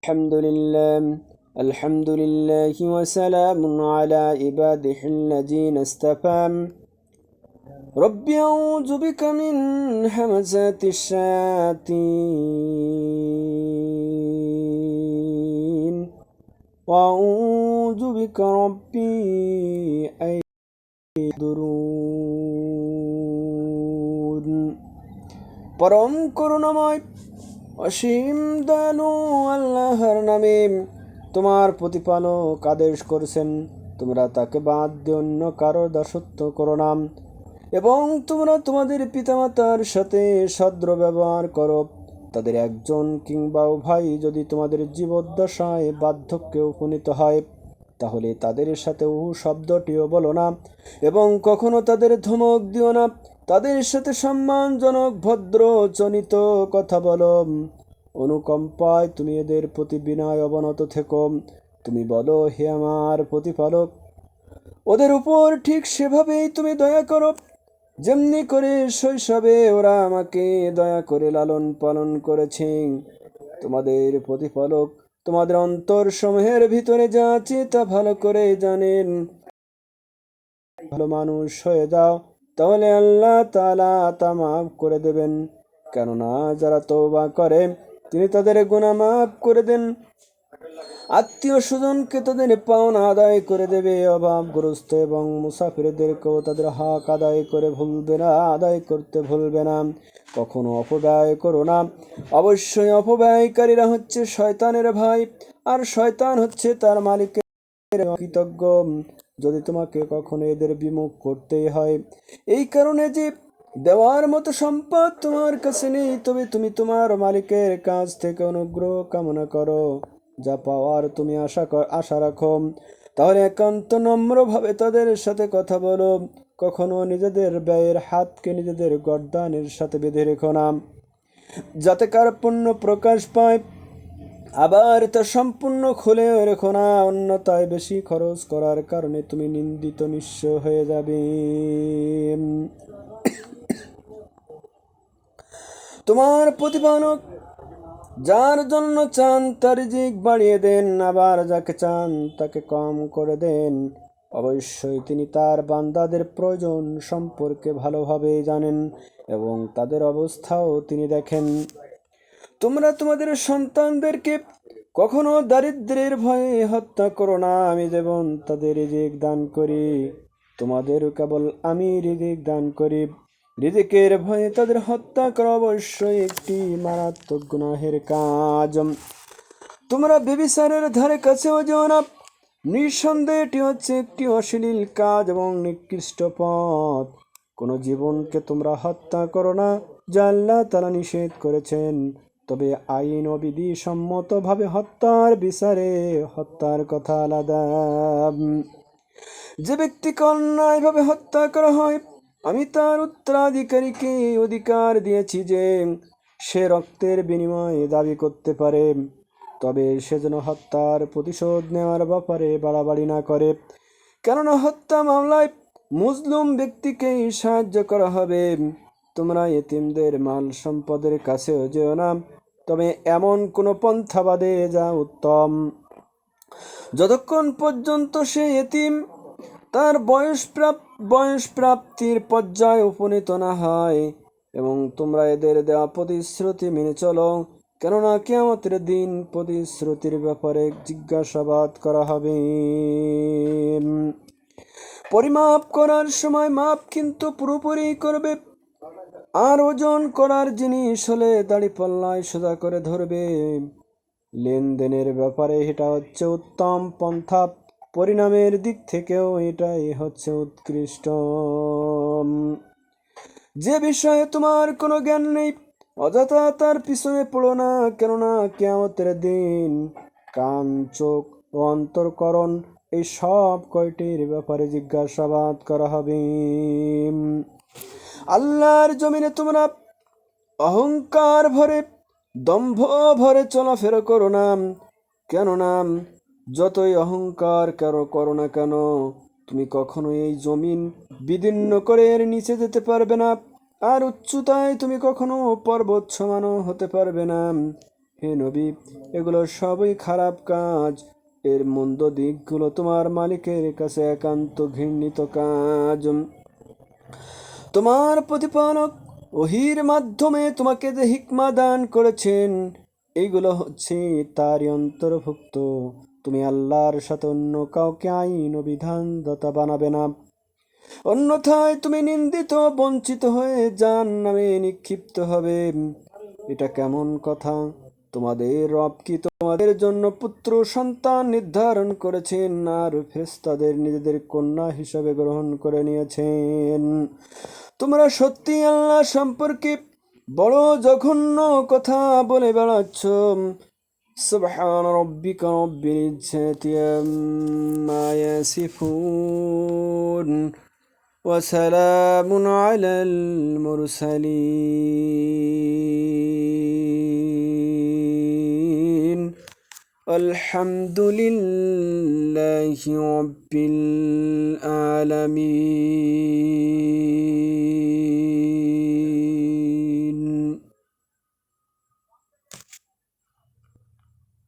الحمد لله وسلام على عباده الذين اصطفى رب أعوذ بك من همزات الشياطين وأعوذ بك ربي أن يحضرون পরম করুণাময় অসীম দয়ালু আল্লাহর নামে তোমার প্রতিপালক আদেশ করেছেন, তোমরা তাকে বাদ দিয়ে অন্য কারো দাসত্ব করো না এবং তোমরা তোমাদের পিতামাতার সাথে সদ্র ব্যবহার করো। তাদের একজন কিংবা উভয় যদি তোমাদের জীবদ্দশায় বার্ধক্যে উপনীত হয়, তাহলে তাদের সাথে শব্দটিও বলো না এবং কখনো তাদের ধমক দিও না। তাদের সাথে সম্মানজনক ভদ্র জনিত কথা বলো। অনুকম্পায় তুমি এদের প্রতি বিনয় অবনত থেকো। তুমি বলো, হে আমার প্রতিপালক, ওদের উপর ঠিক সেভাবেই তুমি দয়া করো যেমনি করে শৈশবে ওরা আমাকে দয়া করে লালন পালন করেছে। তোমাদের প্রতিপালক তোমাদের অন্তর সমূহের ভিতরে যা আছে তা ভালো করে জানেন। ভালো মানুষ হয়ে যাও, তাহলে আল্লাহ তাআলা তা মাফ করে দেবেন, কেননা যারা তওবা করে তিনি তাদের গুনাহ মাফ করে দেন। আত্মীয় স্বজনকে তাদের পাওনা আদায় করে দেবে। অভাবগ্রস্ত এবং মুসাফিরদেরকেও তাদের হক আদায় করতে ভুলবে না। কখনো অপব্যয় করো না। অবশ্যই অপব্যয়কারীরা হচ্ছে শয়তানের ভাই, আর শয়তান হচ্ছে তার মালিকের কৃতজ্ঞ। যদি তোমাকে কখনো এদের বিমুখ করতেই হয়, এই কারণে যে দেওয়ার মতো সম্পদ তোমার কাছে নেই, তবে তুমি তোমার মালিকের কাছ থেকে অনুগ্রহ কামনা করো, যা পাওয়ার তুমি আশা রাখো, তাহলে একান্ত নম্রভাবে তাদের সাথে কথা বলো। কখনো নিজেদের ব্যয়ের হাতকে নিজেদের গর্দানের সাথে বেঁধে রেখো না, যাতে কার্পণ্য প্রকাশ পায়। আবার তা সম্পূর্ণ খুলেও রেখো না, অন্যথায় বেশি খরচ করার কারণে তুমি নিন্দিত নিঃস্ব হয়ে যাবে। তোমার প্রতিপালক যার জন্য চান তার রিজিক বাড়িয়ে দেন, আবার যাকে চান তাকে কম করে দেন। অবশ্যই তিনি তার বান্দাদের প্রয়োজন সম্পর্কে ভালোভাবে জানেন এবং তাদের অবস্থাও তিনি দেখেন। তোমরা তোমাদের সন্তানদেরকে কখনো দারিদ্র্যের ভয়ে হত্যা করো না। আমি যেমন তাদের রিজিক দান করি, তোমাদেরও কেবল আমি রিজিক দান করি। রিজিকের ভয়ে তাদের হত্যা করা অবশ্যই একটি মারাত্মক গুনাহের কাজ। তোমরা ব্যভিচারের ধারে কাছেও যেও না। নিঃসন্দেহে এটি হচ্ছে একটি অশ্লীল কাজ এবং নিকৃষ্ট পথ। কোনো জীবনকে তোমরা হত্যা করো না যা আল্লাহ তাআলা নিষেধ করেছেন, তবে আইন ও বিধি সম্মতভাবে হত্যার কথা আলাদা। যে ব্যক্তিকে অন্যায়ভাবে হত্যা করা হয়, আমি তার উত্তরাধিকারীকে অধিকার দিয়েছি যে সে রক্তের বিনিময়ে দাবি করতে পারে, তবে সে যেন হত্যার প্রতিশোধ নেওয়ার ব্যাপারে বাড়াবাড়ি না করে, কেননা হত্যা মামলায় মুজলুম ব্যক্তিকেই সাহায্য করা হবে। তোমরা এতিমদের মাল সম্পদের কাছেও যেও না, তবে এমন কোনো পন্থা বাদে যা উত্তম, যতক্ষণ পর্যন্ত সে এতিম তার বয়স প্রাপ্তির পর্যায়ে উপনীত না হয়, এবং তোমরা এদের দেওয়া প্রতিশ্রুতি মেনে চলো, কেননা কিয়ামতের দিন প্রতিশ্রুতির ব্যাপারে জিজ্ঞাসাবাদ করা হবে। পরিমাপ করার সময় মাপ কিন্তু পুরোপুরি করবে, আর ওজন করার জিনিস হলে দাড়িপাল্লায় সোজা করে ধরবে। লেনদেনের ব্যাপারে এটা হচ্ছে উত্তম পন্থা, পরিণামের দিক থেকেও এটাই হচ্ছে উৎকৃষ্ট। যে বিষয়ে তোমার কোনো জ্ঞান নেই, অযথা তার পিছনে পড়ো না, কেননা কিয়ামতের দিন কান, চোখ ও অন্তরকরণ এই সব কয়টির ব্যাপারে জিজ্ঞাসাবাদ করা হবে। আল্লাহর জমিনে তোমরা অহংকার ভরে, দম্ভ ভরে চলাফেরা করো না, কেননা যতই অহংকার করো না কেন, তুমি কখনো এই জমিন বিদীর্ণ করে এর নিচে যেতে পারবে না, আর উচ্চতায় তুমি কখনো পর্বত সমানও হতে পারবে না। হে নবী, এগুলো সবই খারাপ কাজ। এর মন্দ দিকগুলো তোমার মালিকের কাছে একান্ত ঘৃণিত কাজ। তোমার প্রতিপালক ওহির মাধ্যমে তোমাকে যে হিকমা দান করেছেন, এইগুলো হচ্ছে তারই অন্তর্ভুক্ত। তুমি আল্লাহর সাথে অন্য কাউকে আইন ও বিধানদাতা বানাবে না, অন্যথায় তুমি নিন্দিত বঞ্চিত হয়ে জাহান্নামে নিক্ষিপ্ত হবে। এটা কেমন কথা? তোমাদের রব কি তোমাদের জন্য পুত্র সন্তান নির্ধারণ করেছেন আর ফেরেশতাদের নিজেদের কন্যা হিসাবে গ্রহণ করে নিয়েছেন? তোমরা সত্যি আল্লাহ সম্পর্কে বড় জঘন্য কথা বলে বেড়াচ্ছ। সুবহান রাব্বিকা রাব্বিল ইজ্জাতি আম্মা ইয়াসিফুন ওয়া সালামুন আলাল মুরসালিন আলহামদুলিল্লাহি রাব্বিল আলামিন।